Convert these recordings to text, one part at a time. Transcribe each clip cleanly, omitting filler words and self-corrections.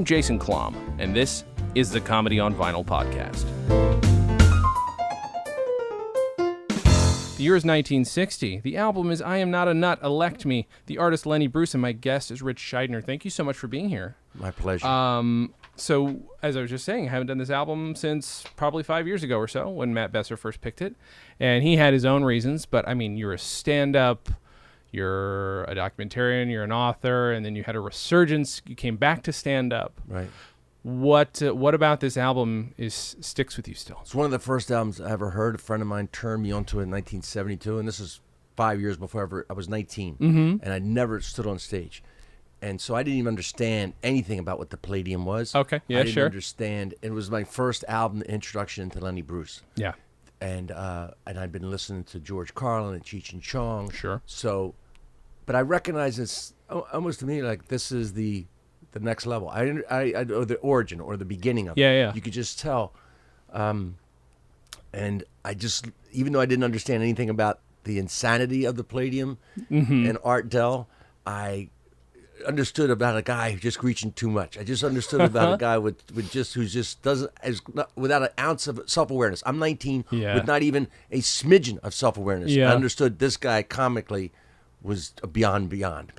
I'm Jason Klamm, and this is the Comedy on Vinyl podcast. The year is 1960. The album is I Am Not a Nut, Elect Me. The artist Lenny Bruce, and my guest is Ritch Shydner. Thank you so much for being here. My pleasure. So, as I was just saying, I haven't done this album since probably 5 years ago or so, when Matt Besser first picked it. And he had his own reasons, but I mean, you're a stand-up, you're a documentarian, you're an author, and then you had a resurgence. You came back to stand-up. Right. What about this album sticks with you still? It's one of the first albums I ever heard. A friend of mine turned me onto it in 1972, and this is 5 years before I was 19, and I never stood on stage. And so I didn't even understand anything about what the Palladium was. Okay, yeah, I didn't sure. understand. It was my first album introduction to Lenny Bruce. Yeah. And I'd been listening to George Carlin and Cheech and Chong. Sure. So, but I recognize this almost to me like this is the next level. I or the origin or the beginning of it. Yeah. You could just tell. And I just, even though I didn't understand anything about the insanity of the Palladium and Art Dell, I understood about a guy who's just reaching too much. I just understood about a guy who just doesn't, without an ounce of self-awareness. I'm 19 with not even a smidgen of self-awareness. Yeah. I understood this guy comically was beyond.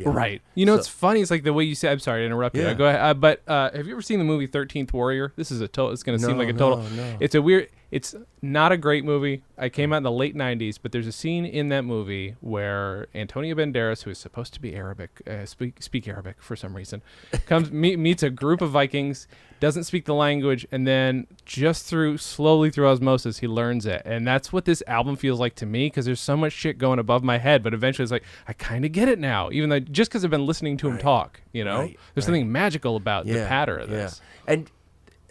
Right. You know, it's funny. It's like the way you say. I'm sorry to interrupt you. Yeah. Go ahead. But have you ever seen the movie 13th Warrior? This is a total. It's going to seem like a total. No. It's a weird. It's not a great movie. I came out in the late 90s, but there's a scene in that movie where Antonio Banderas, who is supposed to be Arabic, speak Arabic for some reason, comes meets a group of Vikings, doesn't speak the language, and then just slowly through osmosis, he learns it. And that's what this album feels like to me, because there's so much shit going above my head, but eventually it's like, I kind of get it now, even though just because I've been listening to him talk, you know? There's something magical about the patter of this. And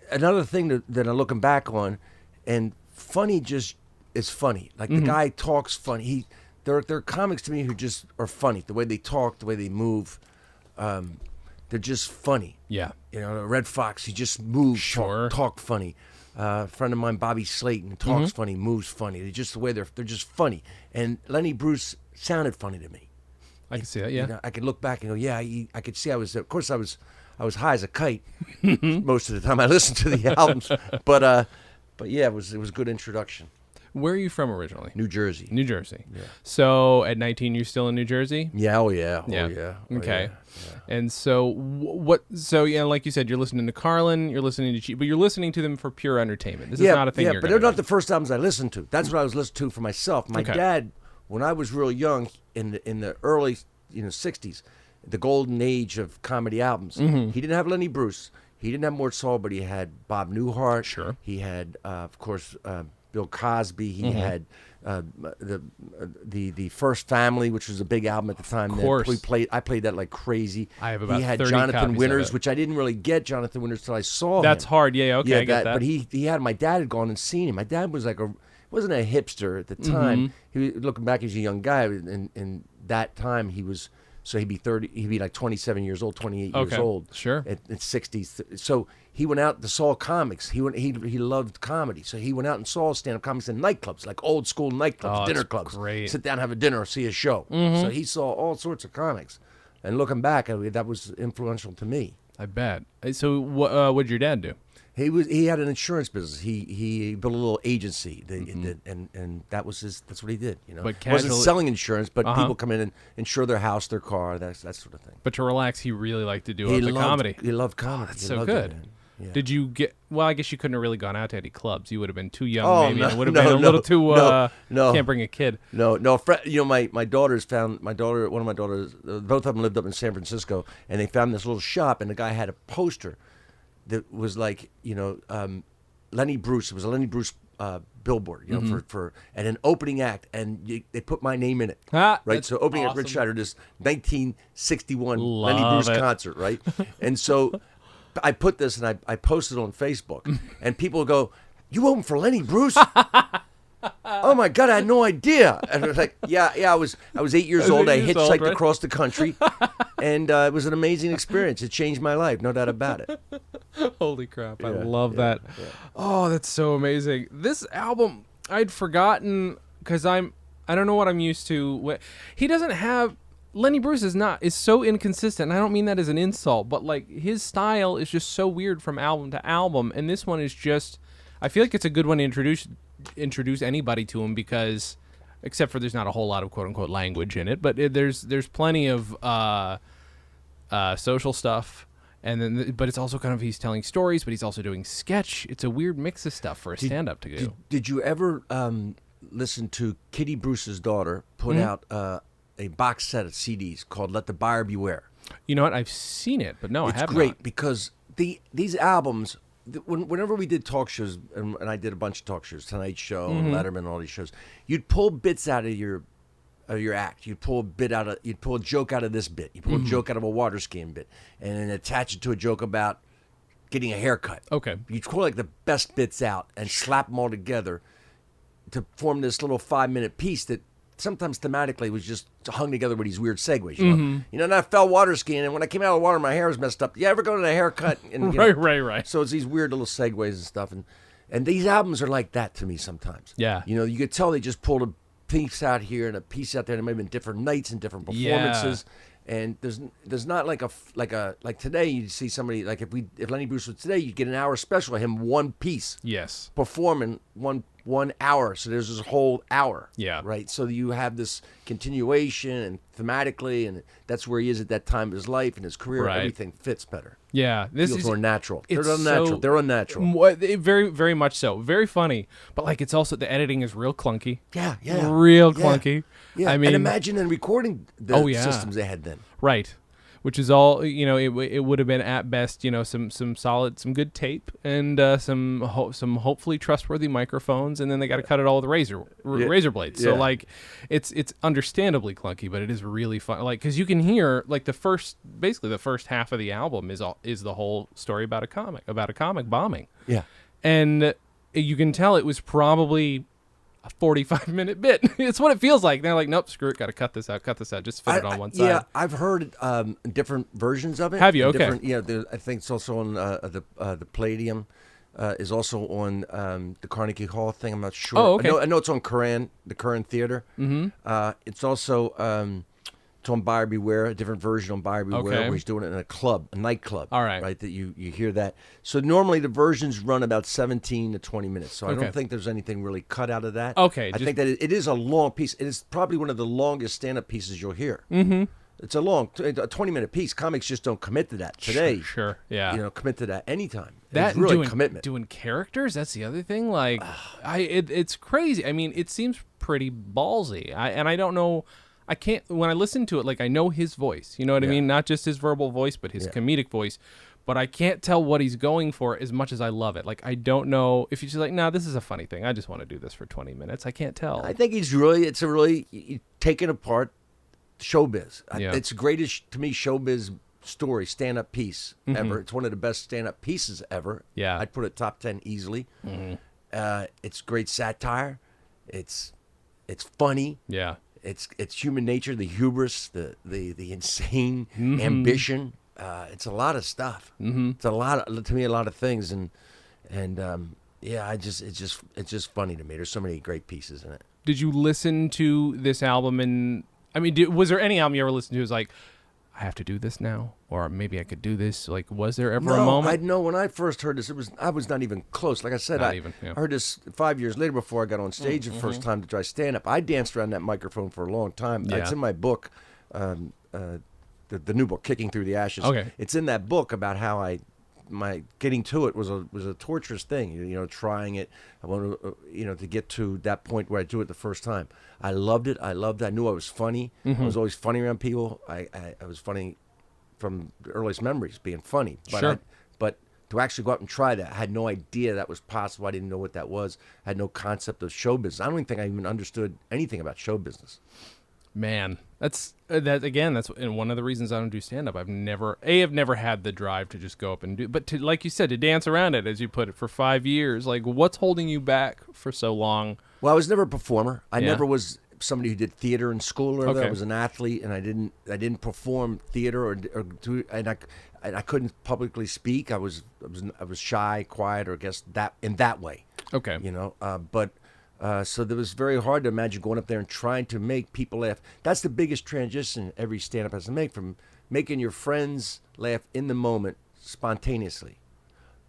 another thing that I'm looking back on, and funny just is funny. Like the guy talks funny. There are comics to me who just are funny. The way they talk, the way they move, they're just funny. Yeah. You know, Red Fox, he just moves, talk funny. A friend of mine, Bobby Slayton, talks funny, moves funny. They just the way they're just funny. And Lenny Bruce sounded funny to me. I can see that. Yeah. You know, I could look back and go, I could see I was high as a kite most of the time I listened to the albums, but yeah, it was a good introduction. Where are you from originally? New Jersey. New Jersey. Yeah. So at 19, you're still in New Jersey? Yeah. Oh yeah. Okay. Yeah. And so what? So yeah, like you said, you're listening to Carlin, you're listening to Cheech, but you're listening to them for pure entertainment. This is not a thing. Yeah, but they're not the first albums I listened to. That's what I was listening to for myself. My dad, when I was real young, in the early 60s, the golden age of comedy albums, he didn't have Lenny Bruce. He didn't have Mort Saul, but he had Bob Newhart. Sure. He had, of course, Bill Cosby. He had the First Family, which was a big album at the time. Of course. I played that like crazy. I have about 30 He had copies Jonathan of Winters, it. which I didn't really get Jonathan Winters till I saw him. That's hard. Yeah. Okay. I get that. But he had, my dad had gone and seen him. My dad was like wasn't a hipster at the time. He looking back, he's a young guy. In that time, he was. So he'd be 30. He'd be like 27 years old, 28 years old. Sure. At 60s. So he went out to saw comics. He loved comedy. So he went out and saw stand-up comics in nightclubs, like old school nightclubs, dinner clubs. Great. Sit down, have a dinner, see a show. So he saw all sorts of comics. And looking back, that was influential to me. I bet. So what did your dad do? He had an insurance business. He built a little agency, and that's what he did. You know, But wasn't selling insurance, but people come in and insure their house, their car, that sort of thing. But to relax, he really liked to do comedy. He loved comedy. That's so good. Yeah. Did you get? Well, I guess you couldn't have really gone out to any clubs. You would have been too young, maybe. No, and it would have been a little too. No. Can't bring a kid. No. You know, my daughters found one of my daughters. Both of them lived up in San Francisco, and they found this little shop, and the guy had a poster that was like, Lenny Bruce. It was a Lenny Bruce billboard, for and an opening act, and they put my name in it, right? So opening act, Ritch Shydner, this 1961 Lenny Bruce concert, right? And so I put this and I posted it on Facebook, and people go, "You opened for Lenny Bruce?" Oh my God, I had no idea. And I was like, I was 8 years old. I hitchhiked across the country, and it was an amazing experience. It changed my life, no doubt about it. Holy crap, I love that. Yeah. Oh, that's so amazing. This album, I'd forgotten, because I don't know what I'm used to. He doesn't have Lenny Bruce is so inconsistent. And I don't mean that as an insult, but like his style is just so weird from album to album, and this one is just. I feel like it's a good one to introduce anybody to him because, except for there's not a whole lot of quote unquote language in it, but there's plenty of social stuff. And then, but it's also kind of he's telling stories, but he's also doing sketch. It's a weird mix of stuff for a stand-up to do. Did you ever listen to Kitty Bruce's daughter put out a box set of CDs called "Let the Buyer Beware"? You know what? I've seen it, but no, I haven't. It's great because these albums. Whenever we did talk shows, and I did a bunch of talk shows, Tonight Show, and Letterman, and all these shows, you'd pull bits out of your act. You'd pull a joke out of this bit. You pull a joke out of a water skiing bit, and then attach it to a joke about getting a haircut. Okay. You'd pull like the best bits out and slap them all together to form this little 5-minute piece that sometimes thematically was just hung together with these weird segues. You know, and I fell water skiing, and when I came out of the water, my hair was messed up. You ever go to the haircut? And, Right. So it's these weird little segues and stuff, and these albums are like that to me sometimes. Yeah. You know, you could tell they just pulled a piece out here and a piece out there, and it might have been different nights and different performances. Yeah. And there's not like today you see somebody like if Lenny Bruce was today, you'd get an hour special of him one piece. Yes. Performing one hour, so there's this whole hour. Yeah. Right. So you have this continuation and thematically, and that's where he is at that time of his life and his career. Right. Everything fits better. Yeah. This Feels is more natural. They're it's unnatural. so- They're unnatural. Very, very much so. Very funny, but like it's also the editing is real clunky. Yeah. Real clunky. Yeah. I mean, and imagine the recording systems they had then. right. Which is all, you know, it would have been at best, you know, some good tape and some hopefully trustworthy microphones, and then they got to cut it all with razor blades. So like, it's understandably clunky, but it is really fun. Like, because you can hear like the first half of the album is the whole story about a comic bombing. Yeah. And you can tell it was probably a 45-minute bit. It's what it feels like. They're like, nope, screw it, got to cut this out, just fit it on one side. Yeah, I've heard different versions of it. Have you? Okay. Yeah, I think it's also on the Palladium. Is also on the Carnegie Hall thing. I'm not sure. Oh, okay. I know it's on the Curran Theater. Mm-hmm. It's also it's on Buyer Beware, a different version on Buyer Beware, where he's doing it in a nightclub. All right. Right, that you hear that. So normally the versions run about 17 to 20 minutes. So I don't think there's anything really cut out of that. Okay. I think that it is a long piece. It is probably one of the longest stand-up pieces you'll hear. Mm-hmm. It's a 20-minute piece. Comics just don't commit to that today. Sure. Yeah. You know, commit to that anytime. That it's really doing, commitment. Doing characters, that's the other thing. Like, it's crazy. I mean, it seems pretty ballsy. I don't know. I can't, when I listen to it, like I know his voice, you know what I mean? Not just his verbal voice, but his comedic voice. But I can't tell what he's going for as much as I love it. Like, I don't know if he's just like, nah, this is a funny thing. I just want to do this for 20 minutes. I can't tell. I think it's a really taking apart showbiz. It's the greatest, to me, showbiz story, stand-up piece ever. It's one of the best stand-up pieces ever. Yeah. I'd put it top 10 easily. It's great satire. It's funny. Yeah. It's human nature, the hubris, the insane ambition. It's a lot of stuff. It's to me a lot of things, and it's just funny to me. There's so many great pieces in it. Did you listen to this album? And I mean, was there any album you ever listened to? Was like, I have to do this now, or maybe I could do this. Like, was there ever a moment? No. When I first heard this, I was not even close. Like I said, I heard this 5 years later before I got on stage the first time to try stand up. I danced around that microphone for a long time. Yeah. It's in my book, the new book, Kicking Through the Ashes. Okay. It's in that book about how my getting to it was a torturous thing. You know, trying it. I wanted to get to that point where I do it the first time. I loved it. I knew I was funny. I was always funny around people. I was funny from the earliest memories, being funny. But Sure. But to actually go out and try that, I had no idea that was possible. I didn't know what that was. I had no concept of show business. I don't even think I even understood anything about show business. Man, that's one of the reasons I don't do stand up. I've never had the drive to just go up and do, but to, like you said, to dance around it, as you put it, for 5 years. Like, what's holding you back for so long? Well, I was never a performer. I never was somebody who did theater in school or Okay. I was an athlete, and I didn't perform theater or do, and I couldn't publicly speak. I was shy, quiet, or I guess that in that way. Okay. You know, but So it was very hard to imagine going up there and trying to make people laugh. That's the biggest transition every stand-up has to make, from making your friends laugh in the moment, spontaneously,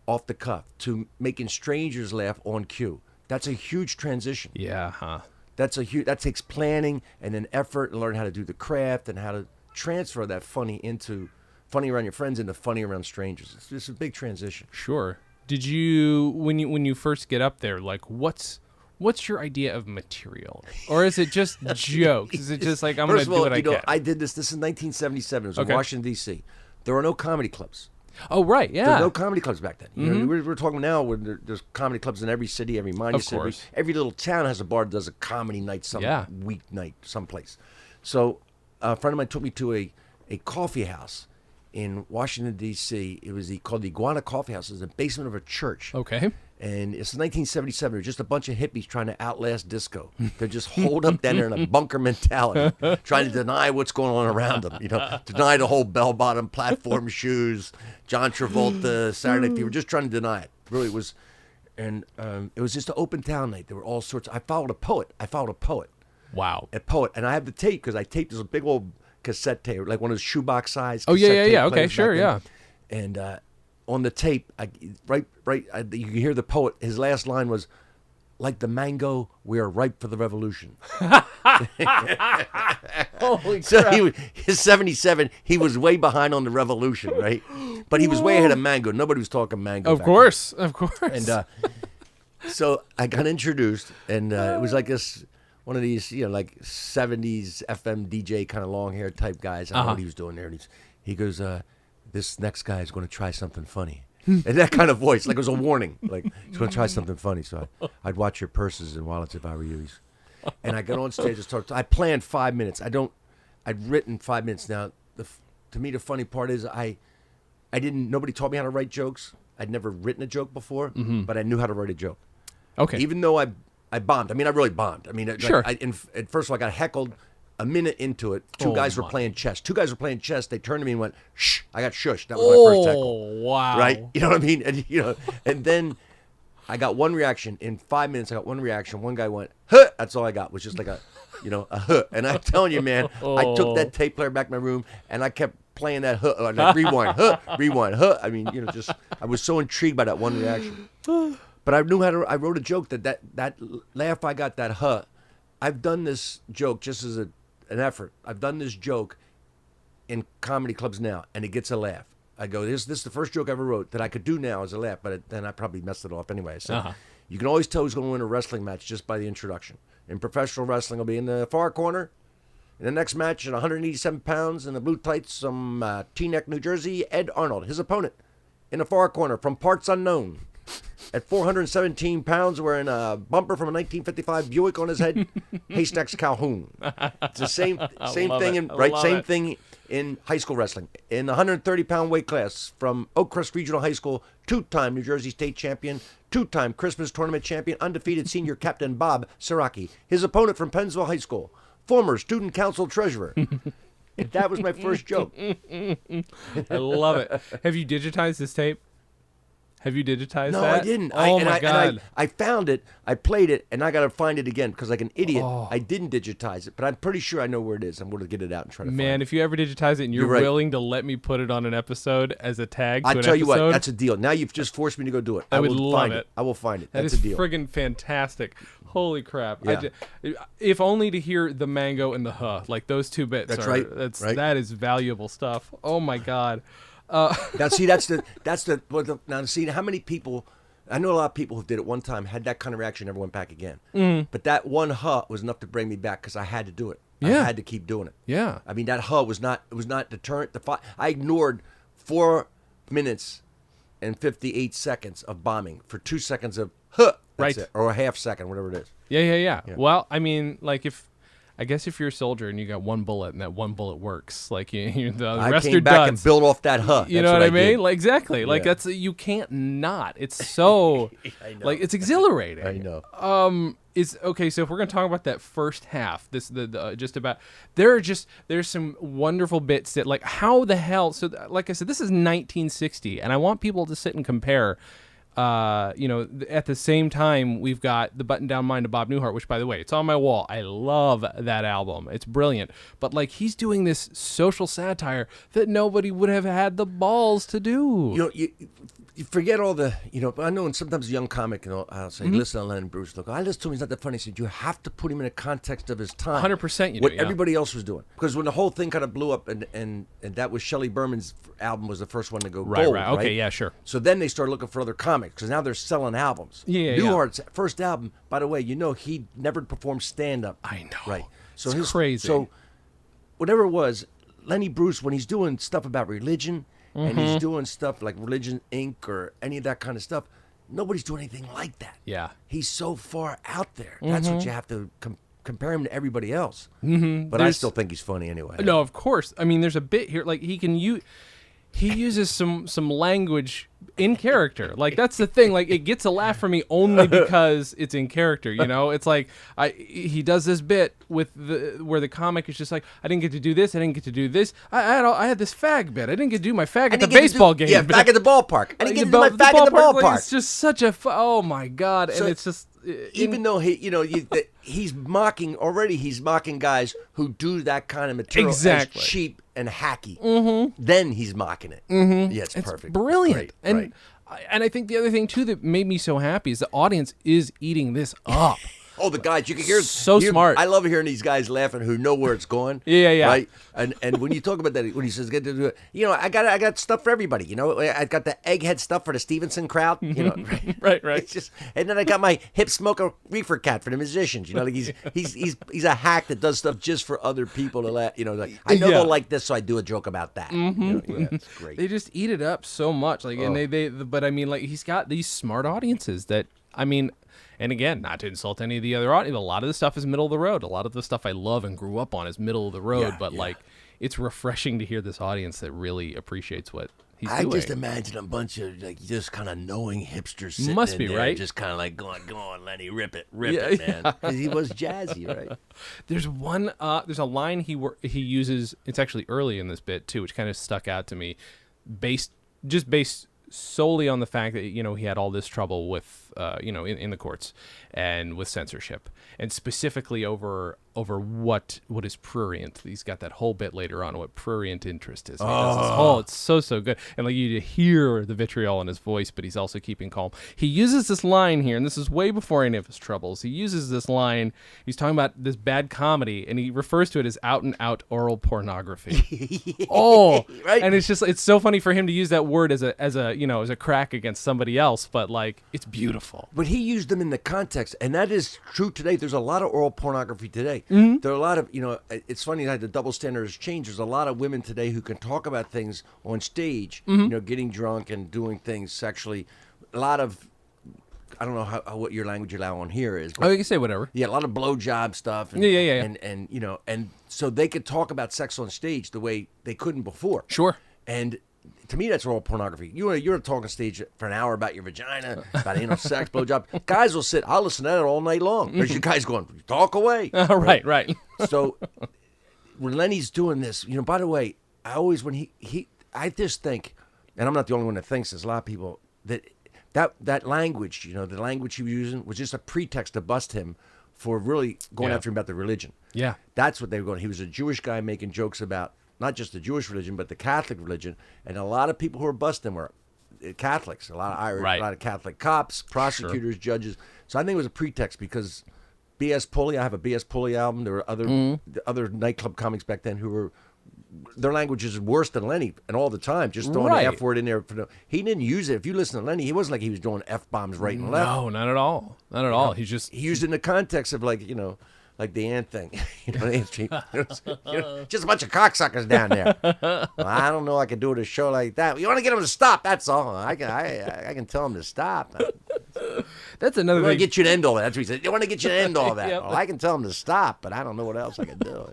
off the cuff, to making strangers laugh on cue. That's a huge transition. Yeah, huh? That takes planning and then effort, and learn how to do the craft and how to transfer that funny around your friends into funny around strangers. It's a big transition. Sure. Did you when you first get up there, like what's your idea of material, or is it just jokes? Is it just like I'm going to do what I can? I did this. This is 1977. It was in Washington D.C. There were no comedy clubs. Oh right, yeah. There were no comedy clubs back then. You know, we're talking now when there's comedy clubs in every city, every minor city. Every little town has a bar that does a comedy night, weeknight someplace. So a friend of mine took me to a coffee house in Washington D.C. It was called the Iguana Coffee House. It was the basement of a church. Okay. And it's 1977. There's just a bunch of hippies trying to outlast disco. They're just holed up down there in a bunker mentality, trying to deny what's going on around them. You know, deny the whole bell-bottom platform shoes, John Travolta, Saturday Night Fever. Just trying to deny it. Really, it was, and it was just an open town night. There were all sorts. I followed a poet. Wow. A poet, and I have the tape because I taped this big old cassette tape, like one of those shoebox size. Oh yeah. Okay, sure, yeah. And on the tape, you can hear the poet. His last line was, "Like the mango, we are ripe for the revolution." Holy so crap. He's 77. He was way behind on the revolution, right? But he was way ahead of mango. Nobody was talking mango. Of course. And so I got introduced, and it was like this. One of these, like 70s FM DJ kind of long hair type guys. I don't know what he was doing there. And he goes, this next guy is going to try something funny. And that kind of voice, like it was a warning. Like, he's going to try something funny. So I'd watch your purses and wallets if I were you. And I got on stage and started. I planned 5 minutes. I'd written 5 minutes. Now, to me, the funny part is nobody taught me how to write jokes. I'd never written a joke before, but I knew how to write a joke. Okay. Even though I bombed. I mean, I really bombed. I mean, sure. First of all, I got heckled a minute into it. Two guys were playing chess. They turned to me and went, "Shh!" I got shushed. That was my first heckle. Oh, wow! Right? You know what I mean? And and then I got one reaction in 5 minutes. I got one reaction. One guy went, "Huh!" That's all I got. Was just like a huh. And I'm telling you, man, I took that tape player back in my room and I kept playing that huh, like rewind, huh, rewind, huh. I mean, just I was so intrigued by that one reaction. But I knew how to. I wrote a joke that laugh I got, that huh. I've done this joke just as an effort. I've done this joke in comedy clubs now, and it gets a laugh. I go, this is the first joke I ever wrote that I could do now as a laugh, but then I probably messed it off anyway. So you can always tell who's going to win a wrestling match just by the introduction. In professional wrestling, I'll be in the far corner. In the next match, at 187 pounds in the blue tights from Teaneck, New Jersey, Ed Arnold. His opponent in the far corner from parts unknown. At 417 pounds, wearing a bumper from a 1955 Buick on his head, Haystacks Calhoun. It's the same thing in high school wrestling. In the 130-pound weight class, from Oak Crest Regional High School, two-time New Jersey State champion, two-time Christmas tournament champion, undefeated senior captain Bob Siraki. His opponent from Pennsville High School, former student council treasurer. And that was my first joke. I love it. Have you digitized this tape? Have you digitized that? No, I didn't. Oh, my God. I found it, I played it, and I got to find it again because like an idiot, I didn't digitize it. But I'm pretty sure I know where it is. I'm going to get it out and try to find it. Man, if you ever digitize it and you're willing to let me put it on an episode as a tag to an episode. I'll tell you what, that's a deal. Now you've just forced me to go do it. I would love it. I will find it. That's a deal. Friggin' fantastic. Holy crap. Yeah. If only to hear the mango and the huh, like those two bits. That's right. That is valuable stuff. Oh, my God. Now see, now see how many people. I know a lot of people who did it one time, had that kind of reaction, never went back again. But that one huh was enough to bring me back because I had to do it. Yeah. I had to keep doing it. Yeah. I mean, that huh was not deterrent. I ignored 4 minutes and 58 seconds of bombing for 2 seconds of huh. That's it, or a half second, whatever it is. Yeah. Well, I mean, like I guess if you're a soldier and you got one bullet and that one bullet works, like the rest I are came back duds. and built off that huh. You know what I mean? Like exactly. Like that's you can't not. It's so like it's exhilarating. I know. Is okay. So if we're gonna talk about that first half, just about there's some wonderful bits that like how the hell. So like I said, this is 1960, and I want people to sit and compare. at the same time, we've got the Button Down Mind of Bob Newhart, which, by the way, it's on my wall. I love that album. It's brilliant. But like, he's doing this social satire that nobody would have had the balls to do. You forget all the, I know, and sometimes a young comic, I'll say, listen to Lenny Bruce. Look, I listen to him, he's not that funny. I said, you have to put him in a context of his time. 100% you do, what yeah. everybody else was doing. Because when the whole thing kind of blew up, and that was Shelley Berman's album was the first one to go gold, Right. Okay, yeah, sure. So then they started looking for other comics, because now they're selling albums. Yeah, Newhart's first album, by the way, he never performed stand-up. I know. Right. So it's crazy. So whatever it was, Lenny Bruce, when he's doing stuff about religion, and he's doing stuff like Religion Inc. or any of that kind of stuff, nobody's doing anything like that. Yeah. He's so far out there. That's what you have to compare him to everybody else. But I still think he's funny anyway. No, of course. I mean, there's a bit here, like he uses some language in character. Like, that's the thing. Like, it gets a laugh from me only because it's in character. It's like he does this bit with where the comic is just like, I didn't get to do this. I didn't get to do this. I had this fag bit. I didn't get to do my fag at the baseball game. Yeah, back at the ballpark. I didn't get to do my the fag at the ballpark. Like, it's just such a oh my god, So, and it's just even though he's mocking already, he's mocking guys who do that kind of material Exactly. as cheap and hacky. Then he's mocking it. Yeah, it's perfect. Brilliant. Great, And I think the other thing too that made me so happy is the audience is eating this up. Oh, the guys, you can hear So smart. I love hearing these guys laughing who know where it's going. Yeah. Right? And when you talk about that, when he says, "Get to do it," I got stuff for everybody. I got the egghead stuff for the Stevenson crowd. Right. It's just, and then I got my hip smoker reefer cat for the musicians. Like he's a hack that does stuff just for other people to laugh. Like, I know they'll like this, so I do a joke about that. It's great. They just eat it up so much. Like, and but I mean, like, he's got these smart audiences that, I mean. And again, not to insult any of the other audience, a lot of the stuff is middle of the road. A lot of the stuff I love and grew up on is middle of the road. Like, it's refreshing to hear this audience that really apprecites what he's doing. I just imagine a bunch of just kind of knowing hipsters sitting Must in be, there, right? just kind of like going, "Go on, Lenny, rip it, man," because he was jazzy, right? There's there's a line he uses. It's actually early in this bit too, which kind of stuck out to me, based solely on the fact that he had all this trouble with in the courts and with censorship, and specifically over what is prurient. He's got that whole bit later on what prurient interest is. It's so good, and like you hear the vitriol in his voice, but he's also keeping calm. He uses this line here, and this is way before any of his troubles. He uses this line. He's talking about this bad comedy, and he refers to it as out and out oral pornography. Right. And it's so funny for him to use that word as a crack against somebody else, but like, it's beautiful. But he used them in the context, and that is true today. There's a lot of oral pornography today. There are a lot of, it's funny that the double standard has changed. There's a lot of women today who can talk about things on stage, getting drunk and doing things sexually. A lot of, I don't know what your language you allow on here is. But You can say whatever. yeah, a lot of blowjob stuff. And, Yeah. And so they could talk about sex on stage the way they couldn't before. Sure. And to me, that's all pornography. You're talking stage for an hour about your vagina, about sex, blowjob. Guys will sit. I'll listen to that all night long. There's you guys going, talk away. Right. So when Lenny's doing this, by the way, I always I just think, and I'm not the only one that thinks. There's a lot of people that language, the language he was using was just a pretext to bust him for really going after him about the religion. Yeah, that's what they were going. He was a Jewish guy making jokes about not just the Jewish religion, but the Catholic religion. And a lot of people who were busting were Catholics, a lot of Irish, a lot of Catholic cops, prosecutors, judges. So I think it was a pretext because B.S. Pulley, I have a B.S. Pulley album. There were other nightclub comics back then who were, their language is worse than Lenny, and all the time, just throwing the F word in there. He didn't use it. If you listen to Lenny, he wasn't like he was doing F-bombs right and left. No, not at all. Not at all. He used it in the context of like the ant thing, just a bunch of cocksuckers down there. Well, I don't know. I can do it a show like that. You want to get them to stop? That's all. I can tell them to stop. That's another thing. I want to get you to end all that. That's what he said. I want to get you to end all that. Well, I can tell them to stop, but I don't know what else I can do.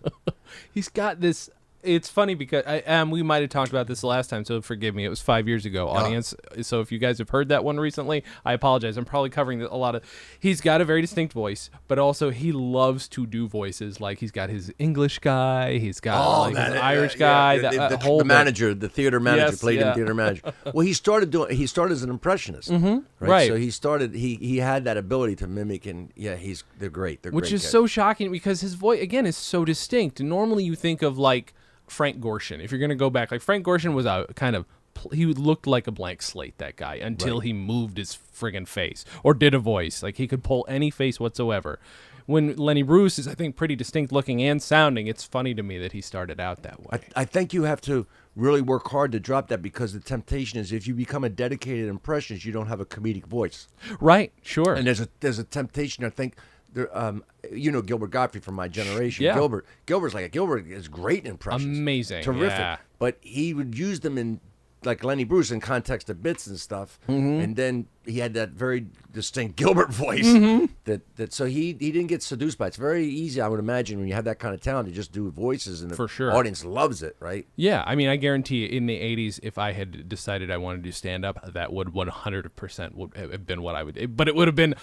He's got this it's funny because we might have talked about this last time, so forgive me. It was 5 years ago, audience. So if you guys have heard that one recently, I apologize. I'm probably covering a lot of. He's got a very distinct voice, but also he loves to do voices. Like he's got his English guy, he's got his Irish guy, the manager, the theater manager, played in theater manager. Well, he started as an impressionist, right? So he started. He had that ability to mimic, and they're great. They're which great is guys. so shocking because his voice again is so distinct. Normally, you think of like Frank Gorshin. If you're going to go back, like Frank Gorshin was a kind of, he looked like a blank slate, that guy, until he moved his friggin' face or did a voice. Like he could pull any face whatsoever. When Lenny Bruce is, I think, pretty distinct looking and sounding, it's funny to me that he started out that way. I think you have to really work hard to drop that, because the temptation is if you become a dedicated impressionist, you don't have a comedic voice. Right, sure. And there's a temptation, I think. There, Gilbert Gottfried from my generation. Yeah. Gilbert is great in impressions. Amazing. Terrific. Yeah. But he would use them in, like Lenny Bruce, in context of bits and stuff. And then he had that very distinct Gilbert voice. So he didn't get seduced by it. It's very easy, I would imagine, when you have that kind of talent to just do voices, and the audience loves it, right? Yeah, I mean, I guarantee in the 80s, if I had decided I wanted to do stand-up, that would 100% would have been what I would. But it would have been,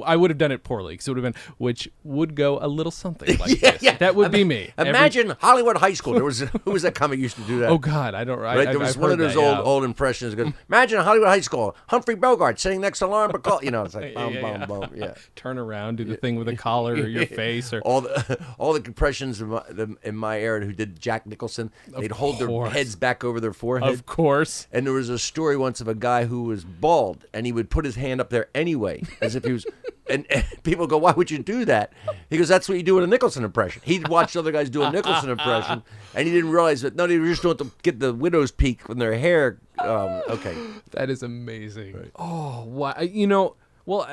I would have done it poorly, because it would have been, which would go a little something like this. Yeah. That would be me. Imagine Hollywood High School. Who was that comic used to do that? Oh, God, I don't... Right? There was one of those old impressions that goes, imagine Hollywood High School, Humphrey Bogart sitting next to Lauren Bacall. It's like, boom. Turn around, do the thing with a collar or your face. Or all the impressions in my era who did Jack Nicholson, they'd hold their heads back over their forehead. Of course. And there was a story once of a guy who was bald, and he would put his hand up there anyway, as if he was... And people go, why would you do that? He goes, that's what you do in a Nicholson impression. He'd watched other guys do a Nicholson impression, and he didn't realize that, no, they were just doing it to get the widow's peak when their hair... okay. That is amazing. Right. Oh, why? Well,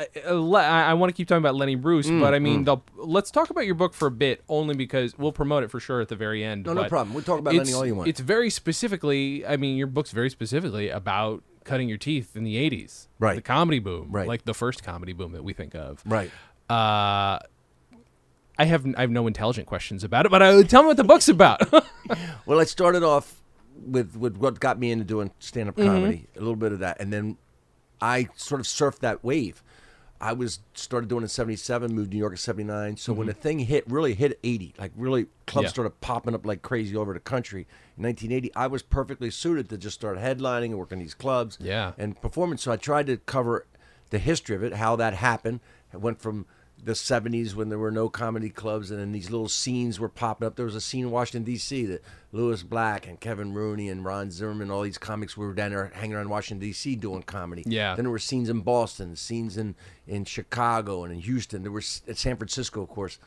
I want to keep talking about Lenny Bruce, but I mean, let's talk about your book for a bit, only because we'll promote it for sure at the very end. No problem. We'll talk about Lenny all you want. It's very specifically, I mean, your book's very specifically about cutting your teeth in the 80s. Right. The comedy boom. Right. Like the first comedy boom that we think of. Right. I have no intelligent questions about it, but tell me what the book's about. Well, I started off with what got me into doing stand-up comedy, a little bit of that, and then I sort of surfed that wave. I started doing it in 77, moved to New York in 79. So when the thing really hit 80, like really clubs started popping up like crazy over the country. In 1980, I was perfectly suited to just start headlining and working these clubs and performing. So I tried to cover the history of it, how that happened. It went from the 70s when there were no comedy clubs, and then these little scenes were popping up. There was a scene in Washington, D.C. that Louis Black and Kevin Rooney and Ron Zimmerman, all these comics were down there hanging around Washington, D.C. doing comedy. Yeah. Then there were scenes in Boston, scenes in Chicago and in Houston. There was at San Francisco, of course.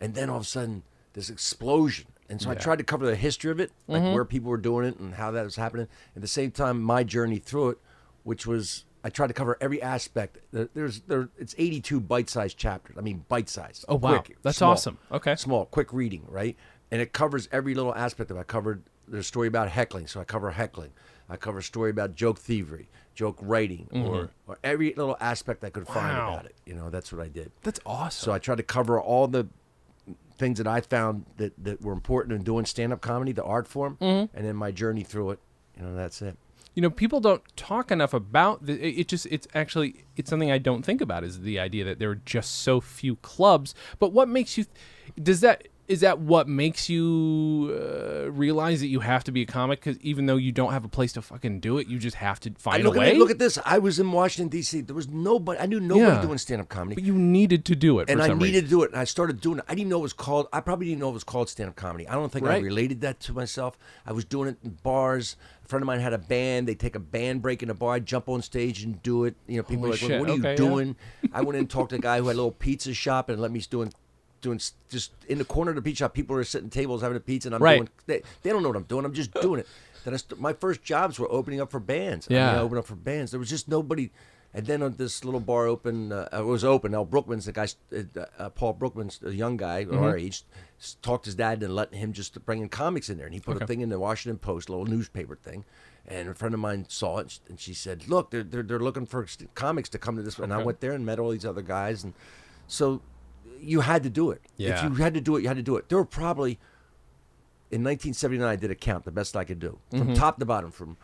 And then all of a sudden, this explosion. And so I tried to cover the history of it, like where people were doing it and how that was happening. At the same time, my journey through it, which was... I tried to cover every aspect. It's 82 bite-sized chapters. I mean, bite-sized. Oh, wow. Quick, That's small, awesome. Okay. Small, quick reading, right? And it covers every little aspect of it. I covered the story about heckling, so I cover heckling. I cover a story about joke thievery, joke writing, or every little aspect I could find about it. That's what I did. That's awesome. So I tried to cover all the things that I found that were important in doing stand-up comedy, the art form, and then my journey through it. That's it. People don't talk enough about it's something I don't think about, is the idea that there are just so few clubs. But what makes you, is that what makes you realize that you have to be a comic? Because even though you don't have a place to fucking do it, you just have to find a way? Look at this. I was in Washington, D.C. There was nobody. I knew nobody doing stand-up comedy. But you needed to do it for some reason. And I needed to do it. And I started doing it. I didn't know it was called, I probably didn't know it was called stand-up comedy. I don't think I related that to myself. I was doing it in bars. A friend of mine had a band. They take a band break in a bar. I'd jump on stage and do it. People were like, well, what are you doing? I went in and talked to a guy who had a little pizza shop and let me doing just in the corner of the pizza shop. People are sitting at tables having a pizza, and I'm doing. They don't know what I'm doing. I'm just doing it. Then my first jobs were opening up for bands. I opened up for bands. There was just nobody. And then this little bar opened. It was open. Al Brookman's the guy. Paul Brookman's a young guy, our age, talked to his dad and let him just bring in comics in there. And he put a thing in the Washington Post, a little newspaper thing. And a friend of mine saw it, and she said, "Look, they're looking for comics to come to this." And I went there and met all these other guys, and so you had to do it. Yeah. If you had to do it, you had to do it. There were probably in 1979, I did a count, the best I could do, from top to bottom, from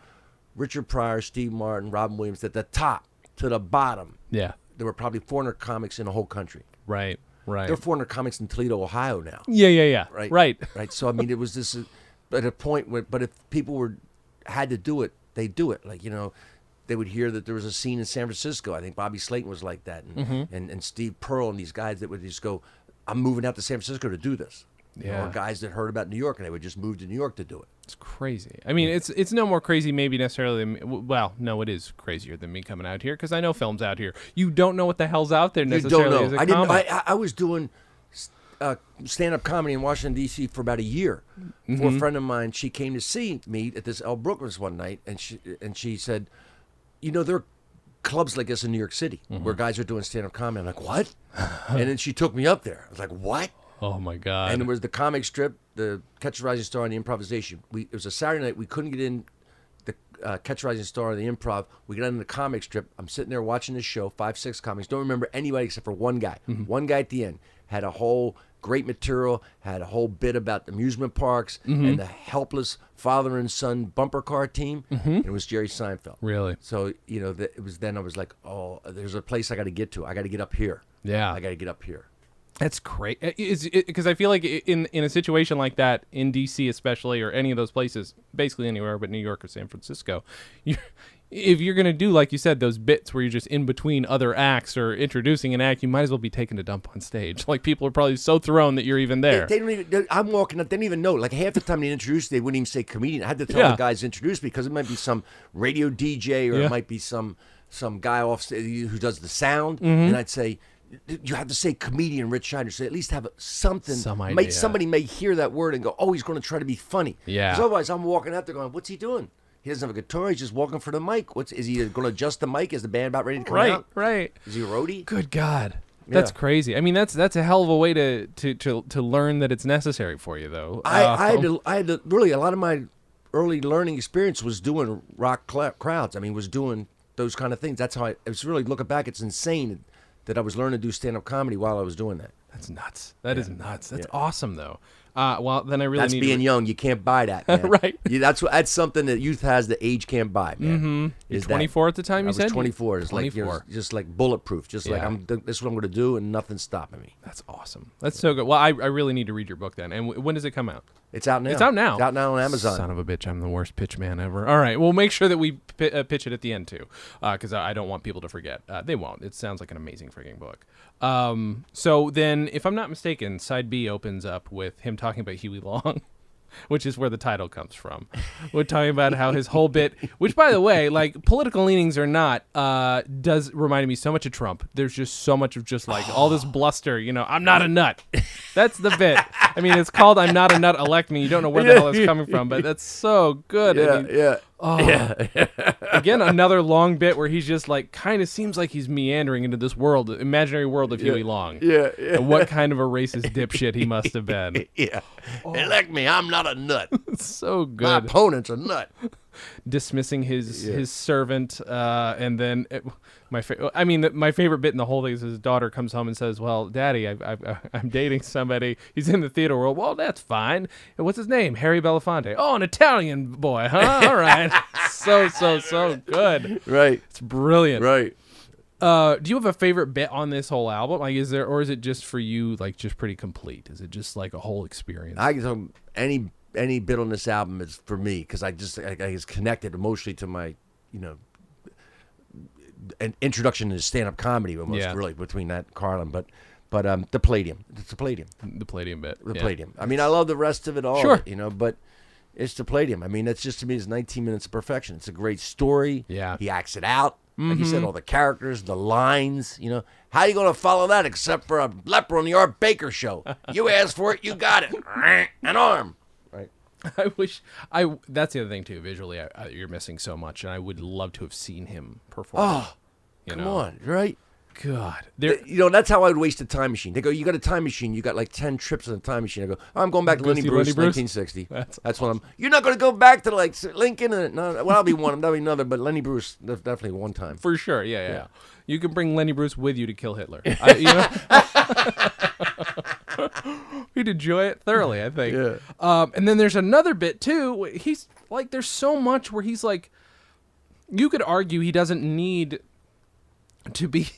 Richard Pryor, Steve Martin, Robin Williams, at the top to the bottom. Yeah. There were probably 400 comics in the whole country. Right. There are 400 comics in Toledo, Ohio now. Yeah. Right. Right. So I mean, it was this at a point where, but if people had to do it, they do it. Like, they would hear that there was a scene in San Francisco. I think Bobby Slayton was like that, and Steve Pearl and these guys that would just go, "I'm moving out to San Francisco to do this." Or guys that heard about New York and they would just move to New York to do it. It's crazy. I mean, it's no more crazy maybe necessarily than, well, no, it is crazier than me coming out here because I know films out here. You don't know what the hell's out there necessarily. You don't know. As a comic. I was doing stand-up comedy in Washington, D.C. for about a year. For a friend of mine, she came to see me at this El Brooklyn's one night, and she said, there are clubs like this in New York City where guys are doing stand-up comedy. I'm like, what? And then she took me up there. I was like, what? Oh, my God. And it was the comic strip, the Catch a Rising Star, and the improvisation. It was a Saturday night. We couldn't get in the Catch a Rising Star and the improv. We got in the comic strip. I'm sitting there watching this show, 5, 6 comics. Don't remember anybody except for one guy. One guy at the end had a whole great material, had a whole bit about amusement parks and the helpless father and son bumper car team. And it was Jerry Seinfeld. Really? So, it was then I was like, oh, there's a place I got to get to. I got to get up here. Yeah. I got to get up here. That's great. Because I feel like in a situation like that, in D.C. especially, or any of those places, basically anywhere but New York or San Francisco, if you're going to do, like you said, those bits where you're just in between other acts or introducing an act, you might as well be taking a dump on stage. Like, people are probably so thrown that you're even there. They don't even, I'm walking up, they don't even know. Like, half the time they introduce, they wouldn't even say comedian. I had to tell the guys to introduce me because it might be some radio DJ or it might be some guy off who does the sound. And I'd say, you have to say comedian Ritch Shydner, so at least have something. Some idea. Somebody may hear that word and go, oh, he's going to try to be funny. Yeah. Because otherwise, I'm walking out there going, what's he doing? He doesn't have a guitar. He's just walking for the mic. Is he going to adjust the mic? Is the band about ready to come out? Right. Is he a roadie? Good God. That's crazy. I mean, that's a hell of a way to learn that it's necessary for you, though. I had to really, a lot of my early learning experience was doing rock crowds. I mean, was doing those kind of things. That's how it's really, looking back, it's insane that I was learning to do stand-up comedy while I was doing that. That's nuts. That is nuts. That's awesome, though. Well, then I really that's need being young. You can't buy that, man. Right. That's something that youth has that age can't buy, man. You're 24 at the time, you said? I was 24. It's 24. like just like bulletproof. Just like this is what I'm going to do, and nothing's stopping me. That's awesome. That's so good. Well, I really need to read your book then. And when does it come out? It's out now. It's out now. It's out now on Amazon. Son of a bitch, I'm the worst pitch man ever. All right, we'll make sure that we pitch it at the end too, because I don't want people to forget. They won't. It sounds like an amazing freaking book. So then, if I'm not mistaken, Side B opens up with him talking about Huey Long, which is where the title comes from. We're talking about how his whole bit, which, by the way, like, political leanings or not, does remind me so much of Trump. There's just so much of just like all this bluster, I'm not a nut. That's the bit. I mean, it's called I'm Not a Nut, Elect Me. You don't know where the hell it's coming from, but that's so good. Again, another long bit where he's just like, kind of seems like he's meandering into this world, imaginary world of Huey Long. And what kind of a racist dipshit he must have been. Elect me, I'm not a nut. It's so good. My opponent's a nut. Dismissing his servant, and then my favorite bit in the whole thing is his daughter comes home and says, "Well, Daddy, I'm dating somebody. He's in the theater world. Well, that's fine. And what's his name? Harry Belafonte. Oh, an Italian boy, huh? All right. So good. Right. It's brilliant. Right. Do you have a favorite bit on this whole album? Like, is there, or is it just for you, like, just pretty complete? Is it just like a whole experience? I can tell any bit on this album is for me because I was connected emotionally to my, an introduction to stand-up comedy almost really between that and Carlin, but the Palladium. It's the Palladium. The Palladium bit. The Palladium. I mean, I love the rest of it all. Sure. But it's the Palladium. I mean, that's just, to me, it's 19 minutes of perfection. It's a great story. Yeah. He acts it out. Like you said, all the characters, the lines, How are you going to follow that except for a leper on the Art Baker show? You asked for it, you got it. An arm. Right. That's the other thing, too. Visually, you're missing so much, and I would love to have seen him perform. Oh, come on, right? God. That's how I would waste a time machine. They go, you got a time machine. You got like 10 trips in a time machine. I go, I'm going back to Lenny Bruce, 1960. That's awesome. You're not going to go back to like Lincoln. That'll be one. That'll be another. But Lenny Bruce, definitely one time. For sure. Yeah. You can bring Lenny Bruce with you to kill Hitler. He'd enjoy it thoroughly, I think. Yeah. And then there's another bit too. He's like, there's so much where he's like, you could argue he doesn't need to be.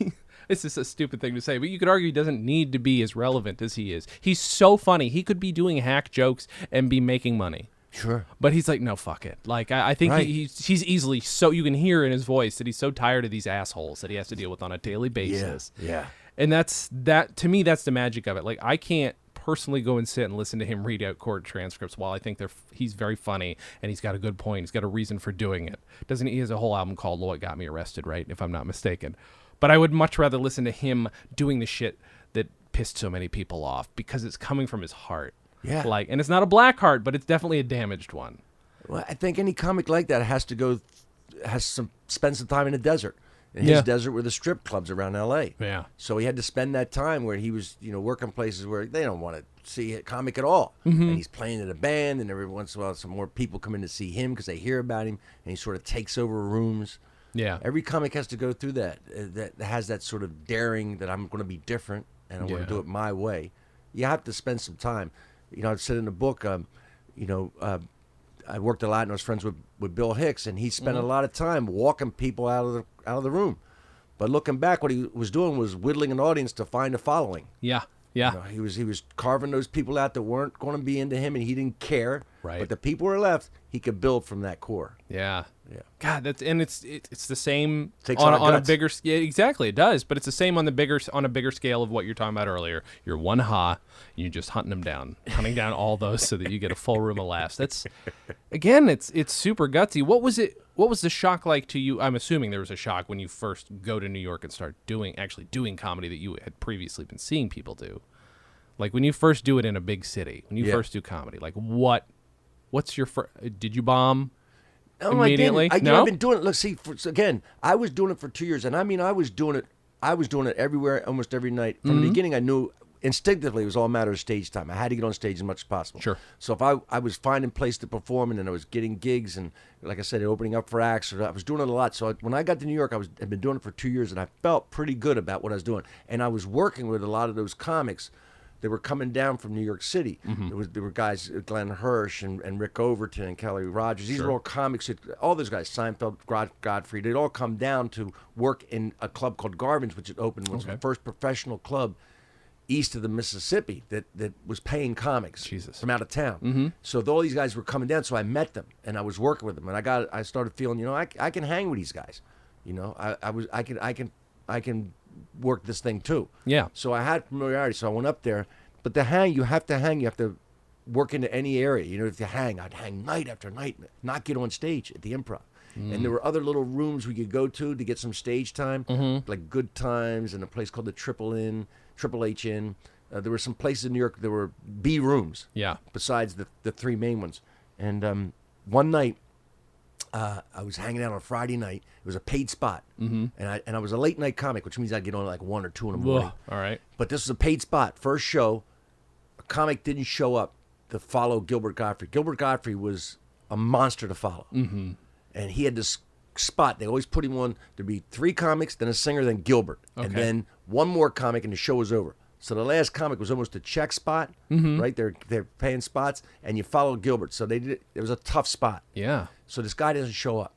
This is a stupid thing to say, but you could argue he doesn't need to be as relevant as he is. He's so funny. He could be doing hack jokes and be making money. Sure. But he's like, no, fuck it. Like, I think Right. he's easily so, you can hear in his voice that he's so tired of these assholes that he has to deal with on a daily basis. Yeah. And to me, that's the magic of it. Like, I can't personally go and sit and listen to him read out court transcripts while I think he's very funny and he's got a good point. He's got a reason for doing it. He has a whole album called What Got Me Arrested, right? If I'm not mistaken. But I would much rather listen to him doing the shit that pissed so many people off because it's coming from his heart. Yeah. Like, and it's not a black heart, but it's definitely a damaged one. Well, I think any comic like that has to spend some time in the desert. In his desert were the strip clubs around L.A. Yeah. So he had to spend that time where he was, working places where they don't want to see a comic at all. And he's playing in a band, and every once in a while some more people come in to see him because they hear about him, and he sort of takes over rooms. Yeah. Every comic has to go through that. That has that sort of daring that I'm going to be different, and I'm going to do it my way. You have to spend some time. I've said in the book, I worked a lot and I was friends with Bill Hicks, and he spent a lot of time walking people out of the room. But looking back, what he was doing was whittling an audience to find a following. Yeah. Yeah. He was carving those people out that weren't going to be into him, and he didn't care. Right. But the people who were left, he could build from that core. Yeah. Yeah. God, it's the same Takes a lot of on a guts. bigger. Yeah, exactly, it does. But it's the same on a bigger scale of what you're talking about earlier. You're one ha, and you're just hunting down all those so that you get a full room of laughs. That's again, it's super gutsy. What was it? What was the shock like to you? I'm assuming there was a shock when you first go to New York and start doing comedy that you had previously been seeing people do. Like when you first do it in a big city, when you first do comedy, like what's your did you bomb? No, immediately? I didn't. No? I've been doing it. Let's see. Again, I was doing it for 2 years, and I mean, I was doing it everywhere, almost every night. From the beginning, I knew instinctively it was all a matter of stage time. I had to get on stage as much as possible. Sure. So if I was finding place to perform, and then I was getting gigs, and like I said, opening up for acts, or I was doing it a lot. So when I got to New York, I'd been doing it for 2 years, and I felt pretty good about what I was doing. And I was working with a lot of those comics. They were coming down from New York City. There were guys, Glenn Hirsch and Rick Overton and Kelly Rogers. These were all comics. All those guys, Seinfeld, Godfrey, they'd all come down to work in a club called Garvin's, which had opened. It was the first professional club east of the Mississippi that was paying comics from out of town. So all these guys were coming down. So I met them and I was working with them, and I started feeling, I can hang with these guys. I can work this thing too. Yeah. So I had familiarity. So I went up there. But to hang, you have to work into any area. If you hang, I'd hang night after night, not get on stage at the Improv. And there were other little rooms we could go to get some stage time, like Good Times and a place called the Triple H Inn. There were some places in New York, there were B rooms. Yeah. Besides the three main ones. And one night, I was hanging out on a Friday night. It was a paid spot, and I was a late night comic, which means I'd get on at like 1 or 2 in the morning. All right. But this was a paid spot. First show, a comic didn't show up to follow Gilbert Gottfried. Gilbert Gottfried was a monster to follow, and he had this spot. They always put him on. There'd be 3 comics, then a singer, then Gilbert, and then one more comic, and the show was over. So the last comic was almost a check spot, right? They're paying spots, and you follow Gilbert. So it was a tough spot. Yeah. So this guy doesn't show up,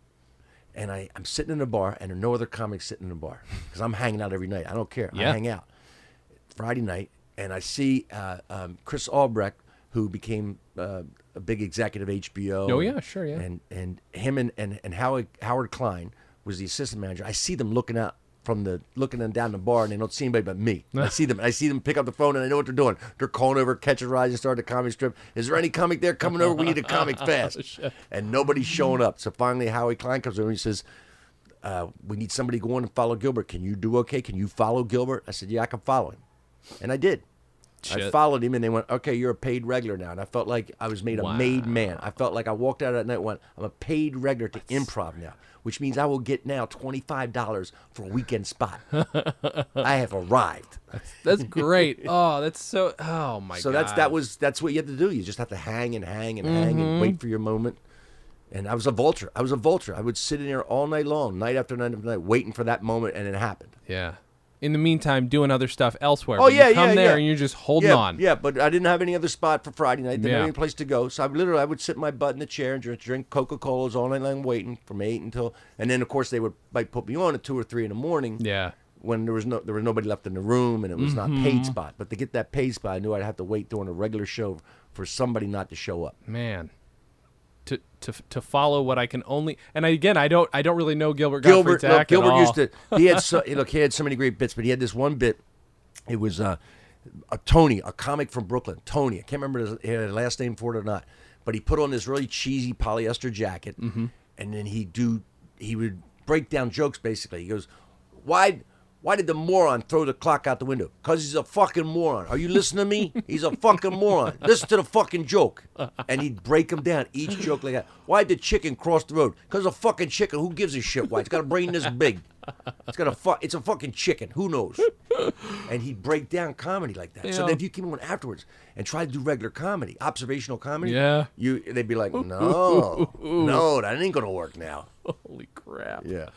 and I'm sitting in a bar, and there are no other comics sitting in the bar because I'm hanging out every night. I don't care. Yeah. I hang out. Friday night, and I see Chris Albrecht, who became a big executive HBO. Oh yeah, sure, yeah. And him and Howard Klein was the assistant manager. I see them looking down the bar, and they don't see anybody but me. I see them pick up the phone, and I know what they're doing. They're calling over, catch a ride, and start the comedy strip. Is there any comic there coming over? We need a comic fast. And nobody's showing up. So finally, Howie Klein comes over and he says, we need somebody going and follow Gilbert. Can you do okay? Can you follow Gilbert? I said, yeah, I can follow him. And I did. Shit. I followed him, and they went, okay, you're a paid regular now. And I felt like I was made a made man. I felt like I walked out that night and went, I'm a paid regular to Improv now, which means I will get now $25 for a weekend spot. I have arrived. That's great. Oh, that's so. Oh my god. So that's what you have to do. You just have to hang and hang and hang and wait for your moment. And I was a vulture. I would sit in there all night long, night after night after night, waiting for that moment, and it happened. Yeah. in the meantime doing other stuff elsewhere. Oh, But yeah, you come yeah, there yeah. and you're just holding Yeah, on. yeah, but I didn't have any other spot for Friday night. Didn't Yeah. have any place to go. So I would sit my butt in the chair and drink Coca-Colas all night long, waiting from 8 until, and then of course they would like put me on at 2 or 3 in the morning. Yeah. When there was nobody left in the room and it was not paid spot. But to get that paid spot, I knew I'd have to wait during a regular show for somebody not to show up. Man. To follow what I can only, and I don't really know Gilbert Gottfried's act Gilbert at all. used to. He had he had so many great bits, but he had this one bit. It was a Tony, a comic from Brooklyn. Tony, I can't remember his last name for it or not, but he put on this really cheesy polyester jacket, and then he would break down jokes. Basically, he goes, Why did the moron throw the clock out the window? Because he's a fucking moron. Are you listening to me? He's a fucking moron. Listen to the fucking joke. And he'd break them down, each joke like that. Why did the chicken cross the road? Because a fucking chicken. Who gives a shit why? It's got a brain this big. It's a fucking chicken. Who knows? And he'd break down comedy like that. So then if you came on afterwards and tried to do regular comedy, observational comedy, they'd be like, no, that ain't going to work now. Holy crap. Yeah.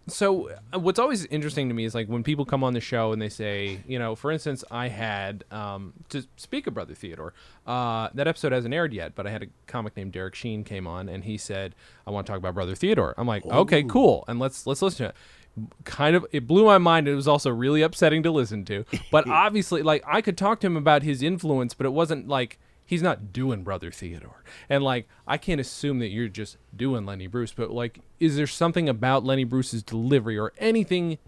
So what's always interesting to me is like when people come on the show and they say, for instance, I had, to speak of Brother Theodore, that episode hasn't aired yet, but I had a comic named Derek Sheen came on and he said, I want to talk about Brother Theodore. I'm like, okay, cool. And let's listen to it. It blew my mind. It was also really upsetting to listen to, but obviously like I could talk to him about his influence, but it wasn't like, he's not doing Brother Theodore. And, like, I can't assume that you're just doing Lenny Bruce, but, like, is there something about Lenny Bruce's delivery or anything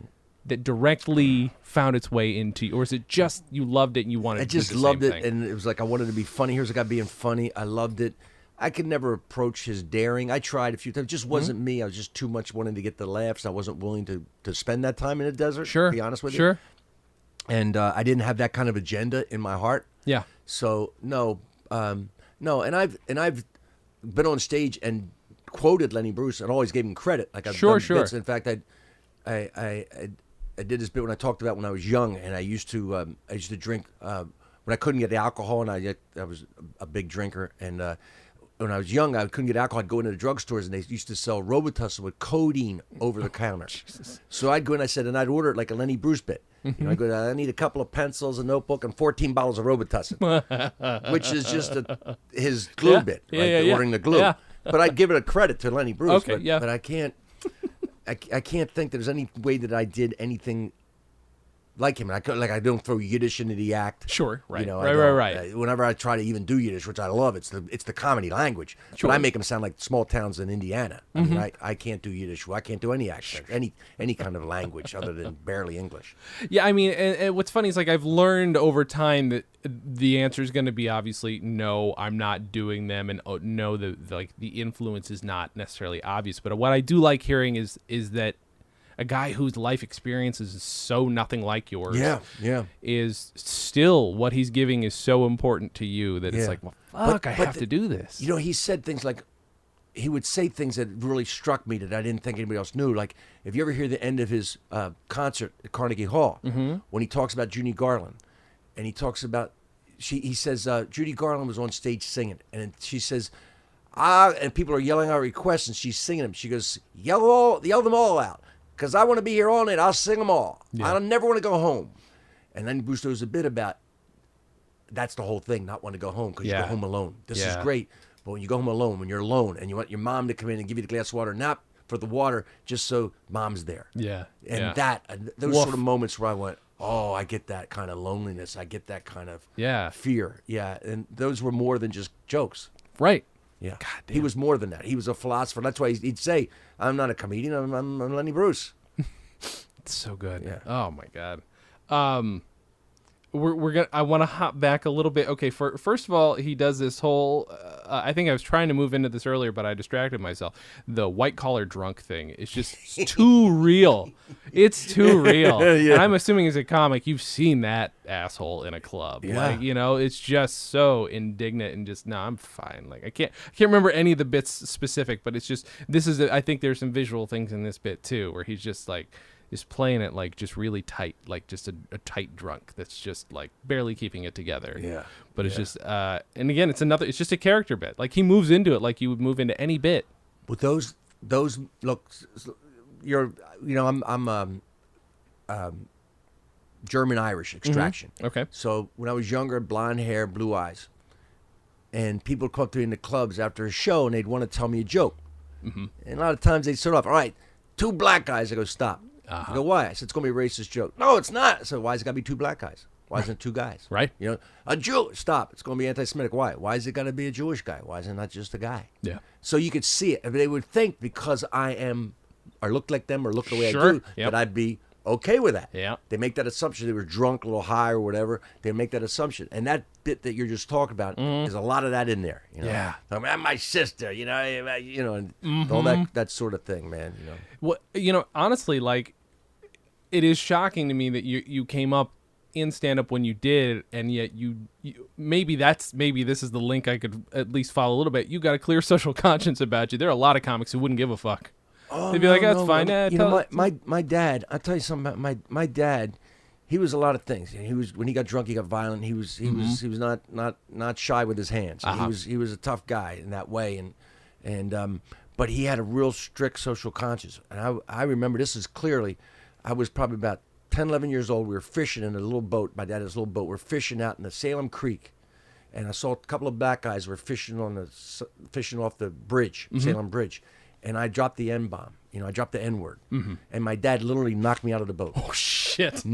that directly found its way into you? Or is it just you loved it and you wanted to do the same thing? I just loved it, and it was like I wanted to be funny. Here's a guy being funny. I loved it. I could never approach his daring. I tried a few times. It just wasn't me. I was just too much wanting to get the laughs. I wasn't willing to spend that time in the desert, to be honest with you. Sure. And I didn't have that kind of agenda in my heart. Yeah. So, no, and I've been on stage and quoted Lenny Bruce and always gave him credit. Like I've done bits. In fact, I did this bit when I talked about when I was young, and I used to drink when I couldn't get alcohol, and I was a big drinker, and when I was young, I couldn't get alcohol. I'd go into the drugstores, and they used to sell Robitussin with codeine over the counter. So I'd go in, and I'd order it like a Lenny Bruce bit. I go, I need a couple of pencils, a notebook, and 14 bottles of Robitussin, which is just his glue bit, right? Ordering the glue. Yeah. But I'd give it a credit to Lenny Bruce. Okay, but I can't think there's any way that I did anything like him. And I don't throw Yiddish into the act. Sure, right. Right. Whenever I try to even do Yiddish, which I love, it's the comedy language. Sure. But I make them sound like small towns in Indiana. I mean, I can't do Yiddish. I can't do any accent, any kind of language other than barely English. Yeah, I mean, and what's funny is like I've learned over time that the answer is going to be obviously no, I'm not doing them, and no, the influence is not necessarily obvious. But what I do like hearing is that a guy whose life experience is so nothing like yours is still what he's giving is so important to you that it's like, well, fuck, I have to do this. He said things like, he would say things that really struck me that I didn't think anybody else knew. Like, if you ever hear the end of his concert at Carnegie Hall, when he talks about Judy Garland, and he talks about, he says, Judy Garland was on stage singing, and she says, and people are yelling out requests, and she's singing them. She goes, yell them all out. Because I want to be here all night. I'll sing them all. Yeah. I never want to go home. And then Bruce knows a bit about that's the whole thing, not want to go home because you go home alone. This is great. But when you go home alone, when you're alone and you want your mom to come in and give you the glass of water, not for the water, just so mom's there. Yeah. And those sort of moments where I went, oh, I get that kind of loneliness. I get that kind of fear. Yeah. And those were more than just jokes. Right. Yeah, he was more than that. He was a philosopher. That's why he'd say, "I'm not a comedian. I'm Lenny Bruce." It's so good. Yeah. Oh my God. We're gonna. I want to hop back a little bit. Okay. First of all, he does this whole. I think I was trying to move into this earlier, but I distracted myself. The white collar drunk thing. It's just too real. It's too real. And I'm assuming as a comic, you've seen that asshole in a club. Yeah. Like, it's just so indignant and just no, I'm fine. Like I can't remember any of the bits specific, but it's just I think there's some visual things in this bit too, where he's just like. Is playing it like just really tight, like just a tight drunk that's just like barely keeping it together. Yeah. But it's just, and again, it's just a character bit. Like he moves into it like you would move into any bit. But those look, I'm German-Irish extraction. Okay. So when I was younger, blonde hair, blue eyes. And people would come up to me in the clubs after a show, and they'd want to tell me a joke. And a lot of times they'd start off, all right, 2 black guys. I go, stop. I go, why? I said, it's going to be a racist joke. No, it's not. I said, why is it got to be 2 black guys? Why isn't it 2 guys? Right. You know, a Jew. Stop. It's going to be anti-Semitic. Why? Why is it got to be a Jewish guy? Why is it not just a guy? Yeah. So you could see it. They would think because I am, or look like them, or look the way I Sure. do, Yep. that I'd be okay with that. Yeah. They make that assumption. They were drunk, a little high or whatever. They make that assumption. And that bit that you're just talking about, there's a lot of that in there. You know? Yeah. I mean, I'm my sister, and all that sort of thing, man. Well, honestly, like, it is shocking to me that you came up in stand-up when you did, and yet you maybe this is the link I could at least follow a little bit. You got a clear social conscience about you. There are a lot of comics who wouldn't give a fuck. Oh, they'd be like, that's fine. My dad, I'll tell you something about my dad. He was a lot of things. He was, when he got drunk, he got violent. He was not shy with his hands. He was a tough guy in that way, but he had a real strict social conscience. And I remember this is clearly, I was probably about 10, 11 years old. We were fishing in a little boat. My dad had his little boat. We're fishing out in the Salem Creek, and I saw a couple of black guys were fishing off the bridge, Salem Bridge. And I dropped the N-bomb. I dropped the N-word. And my dad literally knocked me out of the boat. Oh, shit.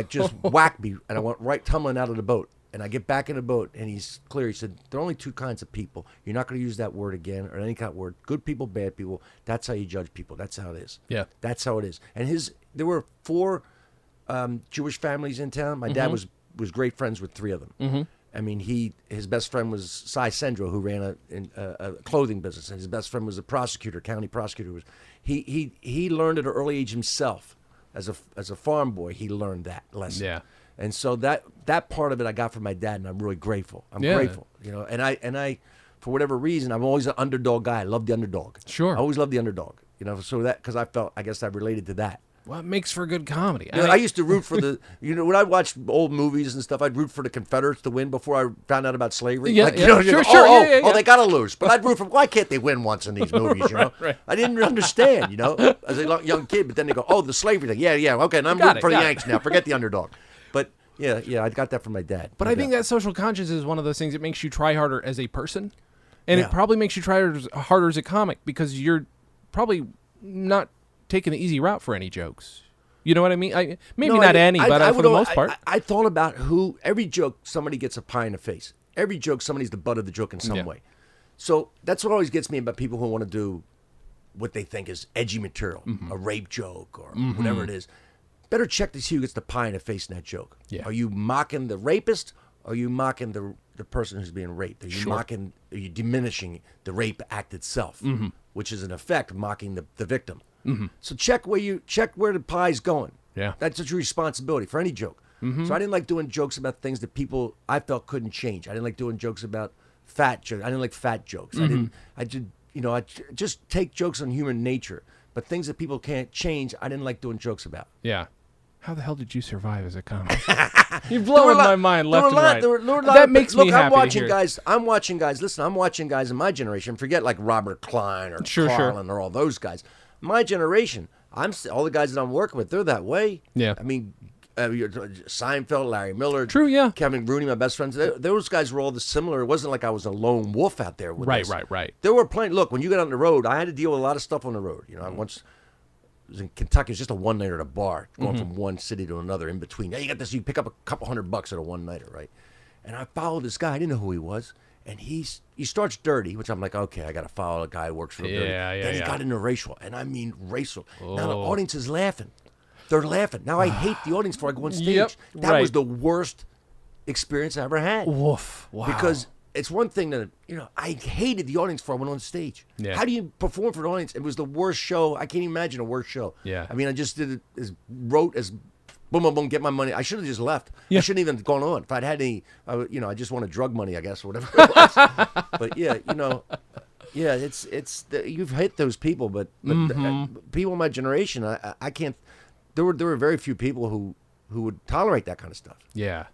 Just whacked me. And I went right tumbling out of the boat. And I get back in the boat, and he's clear. He said, there are only 2 kinds of people. You're not going to use that word again, or any kind of word. Good people, bad people. That's how you judge people. That's how it is. Yeah. That's how it is. And there were 4 Jewish families in town. My dad was great friends with 3 of them. I mean, his best friend was Cy Sendro, who ran a clothing business, and his best friend was a prosecutor, county prosecutor. He learned at an early age himself, as a farm boy. He learned that lesson. Yeah. And so that part of it I got from my dad, and I'm really grateful. I'm grateful, And I, for whatever reason, I'm always an underdog guy. I love the underdog. Sure. I always love the underdog. So that because I guess I related to that. Well, it makes for good comedy. I used to root for when I watched old movies and stuff, I'd root for the Confederates to win before I found out about slavery. Yeah, sure. Oh, they got to lose. But I'd root for, why can't they win once in these movies, Right. I didn't understand, as a young kid. But then they go, oh, the slavery thing. Yeah, okay, and I'm rooting for the Yanks now. Forget the underdog. But, yeah, I got that from my dad. But I think that social conscience is one of those things that makes you try harder as a person. And it probably makes you try harder as a comic, because you're probably not taking the easy route for any jokes. You know what I mean? For the most part. I thought about every joke, somebody gets a pie in the face. Every joke, somebody's the butt of the joke in some way. So that's what always gets me about people who want to do what they think is edgy material, a rape joke or whatever it is. Better check to see who gets the pie in the face in that joke. Yeah. Are you mocking the rapist, or are you mocking the person who's being raped? Are you are you diminishing the rape act itself, which is in effect mocking the victim? So check where the pie's going. Yeah. That's your responsibility for any joke. So I didn't like doing jokes about things that people I felt couldn't change. I didn't like doing jokes about fat jokes. I didn't like fat jokes. I just take jokes on human nature, but things that people can't change, I didn't like doing jokes about. Yeah. How the hell did you survive as a comic? You're blowing my mind left and right. That makes me happy to hear. I'm watching guys. Listen, I'm watching guys in my generation. Forget like Robert Klein or Carlin or all those guys. My generation, all the guys that I'm working with, they're that way. Yeah. I mean, Seinfeld, Larry Miller, True, yeah. Kevin Rooney, my best friends. Those guys were all similar. It wasn't like I was a lone wolf out there with this. Right. There were plenty. Look, when you get on the road, I had to deal with a lot of stuff on the road. I once was in Kentucky. It was just a one-nighter at a bar, going from one city to another in between. Yeah, you got this. You pick up a couple $100 at a one-nighter, right? And I followed this guy. I didn't know who he was. And he starts dirty, which I'm like, okay, I got to follow a guy who works for dirty. Then he got into racial, and I mean racial. Now the audience is laughing. They're laughing. Now I hate the audience before I go on stage. That was the worst experience I ever had. Woof. Wow. Because it's one thing that, I hated the audience before I went on stage. Yeah. How do you perform for the audience? It was the worst show. I can't even imagine a worse show. Yeah. I mean, I just did it wrote as boom, boom, boom, get my money. I should have just left. Yeah. I shouldn't even gone on. If I'd had any, I just wanted drug money, I guess, or whatever it was. But yeah, it's you've hit those people, but people in my generation, I can't. There were very few people who would tolerate that kind of stuff. Yeah,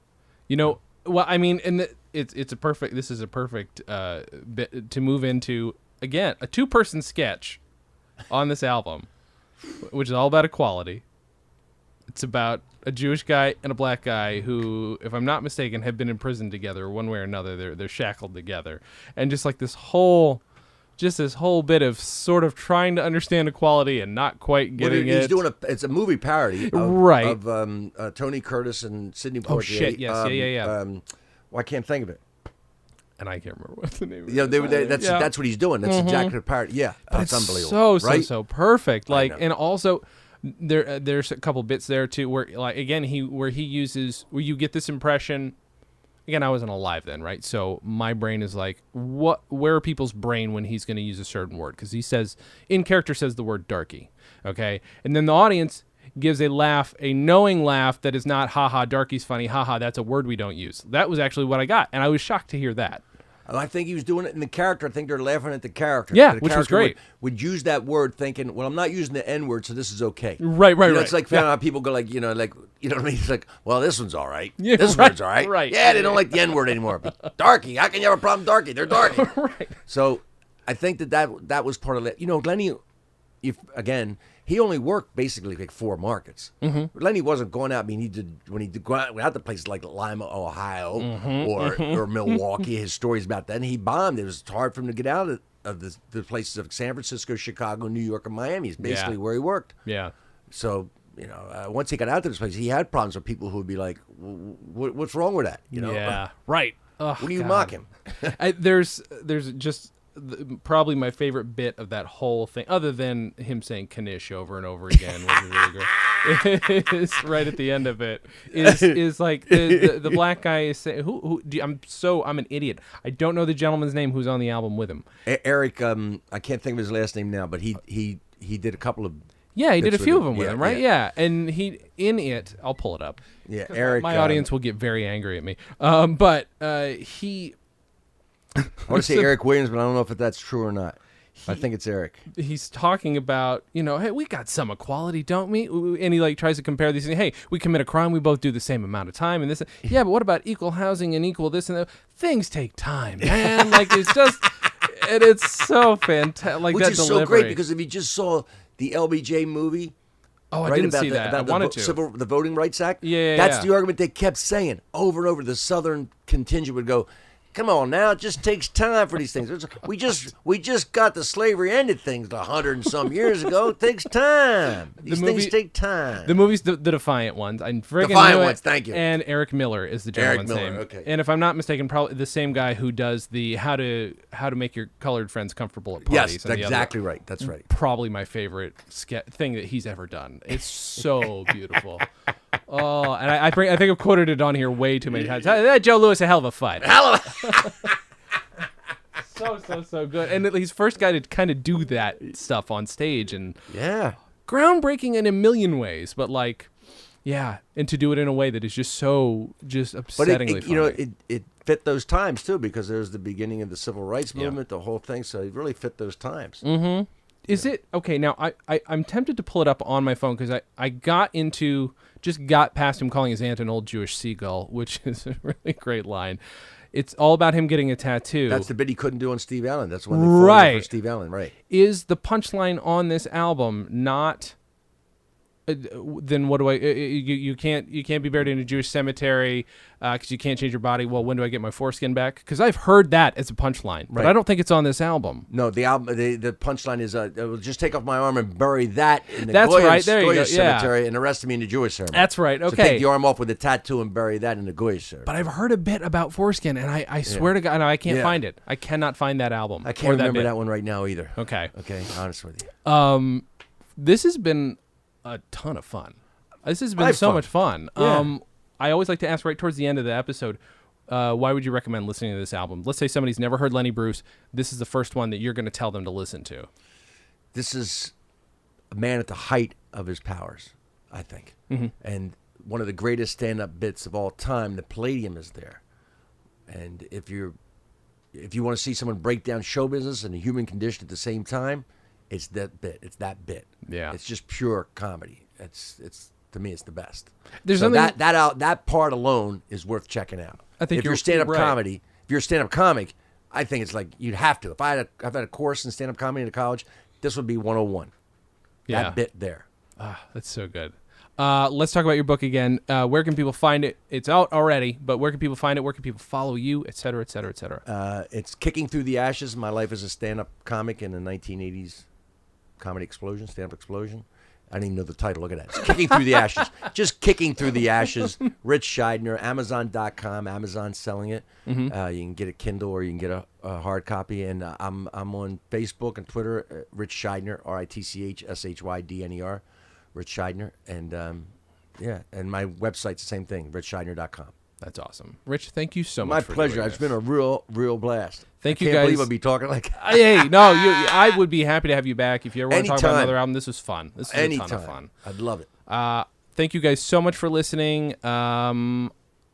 well, I mean, and this is a perfect bit to move into, again, a 2-person sketch on this album, which is all about equality. It's about a Jewish guy and a black guy who, if I'm not mistaken, have been in prison together one way or another. They're shackled together, and just like this whole bit of sort of trying to understand equality and not quite getting He's it. doing it's a movie parody Right. of Tony Curtis and Sidney Poitier. Oh shit! Yes, yeah. Well, I can't think of it. And I can't remember what's the name of it. Yeah, that's what he's doing. That's exactly the parody. Yeah, But that's unbelievable. So perfect. Like, know. and also there's a couple bits there too where, like, again, where you get this impression. Again, I wasn't alive then, right? So my brain is like, where are people's brain when he's going to use a certain word? Because he says, in character, says the word darky, okay? And then the audience gives a laugh, a knowing laugh that is not, haha, darky's funny, haha, that's a word we don't use. That was actually what I got, and I was shocked to hear that. I think he was doing it in the character. I think they're laughing at the character. Yeah, the which was character great. Would use that word thinking, well, I'm not using the N word, so this is okay. Right. It's like how people go like, you know what I mean? It's like, well, this one's all right. Yeah, this right, word's all right. right. Yeah, they don't like the N word anymore. But darky, how can you have a problem with darky? They're darky. Right. So I think that was part of it. You know, Lenny, he only worked basically like 4 markets. Mm-hmm. Lenny wasn't going out. I mean, when he went out to places like Lima, Ohio, or Milwaukee. His stories about that, and he bombed. It was hard for him to get out of the places of San Francisco, Chicago, New York, and Miami. Is basically where he worked. Yeah. So once he got out to this place, he had problems with people who would be like, "What's wrong with that?" You know? Yeah. Right. Oh, What do you God. mock him? There's just probably my favorite bit of that whole thing, other than him saying Kanish over and over again, which is really great, is right at the end of it. Is like the black guy is saying, I'm an idiot. I don't know the gentleman's name who's on the album with him. Eric, I can't think of his last name now, but he did a couple of. Yeah, he did a bits few with of them with yeah, him, right? yeah. Yeah, and I'll pull it up. Yeah, Eric. My audience will get very angry at me. But he. I want to say Eric Williams, but I don't know if that's true or not. I think it's Eric. He's talking about, hey, we got some equality, don't we? And he like tries to compare these things. Hey, we commit a crime, we both do the same amount of time, and this. Yeah, but what about equal housing and equal this and that? Things take time, man. Like it's just, and it's so fantastic. Like Which that is delivery. so great because if you just saw the LBJ movie. Oh, I right, didn't about see the, that. About I the wanted to. The Voting Rights Act. Yeah, that's the argument they kept saying over and over. The Southern contingent would go, "Come on now, it just takes time for these things. We just got the slavery ended things 100 and some years ago. It takes time. These things take time." The movie's the Defiant ones. I'm friggin' Defiant knew it. ones, thank you. And Eric Miller is the gentleman's Miller, name. okay. And if I'm not mistaken, probably the same guy who does the how to make your colored friends comfortable at parties. Yes, and the exactly other, right. That's right. Probably my favorite thing that he's ever done. It's so beautiful. Oh, and I think I've quoted it on here way too many times. That Joe Louis a hell of a fight. So good. And he's first guy to kind of do that stuff on stage, and Yeah. groundbreaking in a million ways, but like, yeah, and to do it in a way that is just upsettingly funny. It fit those times too because there's the beginning of the civil rights movement, the whole thing. So it really fit those times. Mm-hmm. Is it okay? Now I'm tempted to pull it up on my phone because I got past him calling his aunt an old Jewish seagull, which is a really great line. It's all about him getting a tattoo. That's the bit he couldn't do on Steve Allen. That's when they fought for Steve Allen, right? Is the punchline on this album not? Then what do I? You can't be buried in a Jewish cemetery because you can't change your body. Well, when do I get my foreskin back? Because I've heard that as a punchline, but I don't think it's on this album. No, the album, the punchline is, just take off my arm and bury that in the Goyish cemetery, and the rest of me in the Jewish cemetery. That's right. Okay, so take the arm off with a tattoo and bury that in the Goyish cemetery. But I've heard a bit about foreskin, and I swear to God, I can't find it. I cannot find that album. I can't remember that one right now either. Okay, honest with you. This has been a ton of fun. This has been so much fun. Yeah. I always like to ask right towards the end of the episode, why would you recommend listening to this album? Let's say somebody's never heard Lenny Bruce. This is the first one that you're going to tell them to listen to. This is a man at the height of his powers, I think. Mm-hmm. And one of the greatest stand-up bits of all time, the Palladium is there. And if you want to see someone break down show business and the human condition at the same time, it's that bit. It's that bit. Yeah. It's just pure comedy. It's to me, it's the best. There's so something that part alone is worth checking out. I think if you're stand-up comedy, if you're a stand-up comic, I think it's like you'd have to. I've had a course in stand-up comedy in college, this would be 101. Yeah. That bit there. Ah, that's so good. Let's talk about your book again. Where can people find it? It's out already, but where can people find it? Where can people follow you, et cetera, et cetera, et cetera? It's Kicking Through the Ashes, My Life as a Stand-Up Comic in the 1980s Comedy Explosion, Stand-Up Explosion. I didn't even know the title. Look at that. It's Kicking Through the Ashes. Just Kicking Through the Ashes. Ritch Shydner, Amazon.com. Amazon's selling it. You can get a Kindle or you can get a hard copy. And I'm on Facebook and Twitter, Ritch Shydner, RITCHSHYDNER, Ritch Shydner. And and my website's the same thing, RitchShydner.com. That's awesome. Rich, thank you so much. My for pleasure. doing It's this. been a real blast. Thank you, I can't guys. believe I'd be talking like Hey, no, I would be happy to have you back if you ever want to talk about Anytime. another album. This was fun. This was a ton of fun. I'd love it. Thank you guys so much for listening.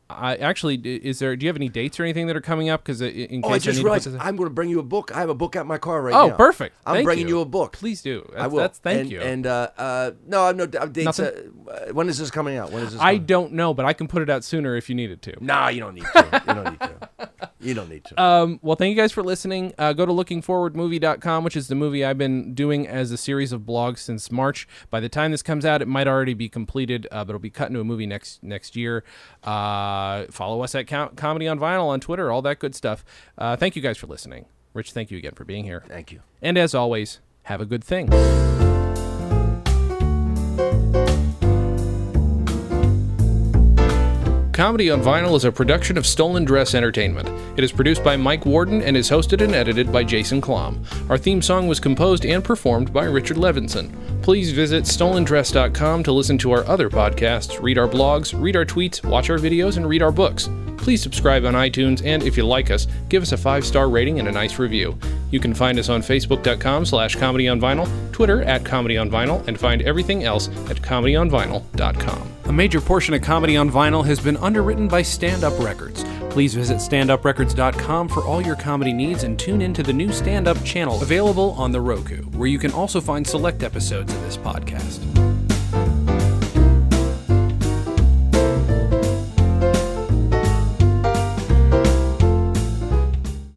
I actually, do you have any dates or anything that are coming up? Because in case I just realized to put I'm going to bring you a book. I have a book out in my car right now. Oh, perfect. I'm Thank bringing you a book. Please do. I will. Thank you. And no, I have no dates. When is this coming out? I don't know, but I can put it out sooner if you needed to. No, you don't need to. You don't need to. You don't need to. Well, thank you guys for listening. Go to lookingforwardmovie.com, which is the movie I've been doing as a series of blogs since March. By the time this comes out, it might already be completed, but it'll be cut into a movie next year. Follow us at Comedy on Vinyl on Twitter, all that good stuff. Thank you guys for listening. Rich, thank you again for being here. Thank you. And as always, have a good thing. Comedy on Vinyl is a production of Stolen Dress Entertainment. It is produced by Mike Warden and is hosted and edited by Jason Klamm. Our theme song was composed and performed by Richard Levinson. Please visit stolendress.com to listen to our other podcasts, read our blogs, read our tweets, watch our videos, and read our books. Please subscribe on iTunes, and if you like us, give us a 5-star rating and a nice review. You can find us on Facebook.com/ComedyOnVinyl, Twitter @ComedyOnVinyl, and find everything else at ComedyOnVinyl.com. A major portion of Comedy on Vinyl has been underwritten by Stand Up Records. Please visit StandUpRecords.com for all your comedy needs and tune into the new Stand Up channel available on the Roku, where you can also find select episodes of this podcast.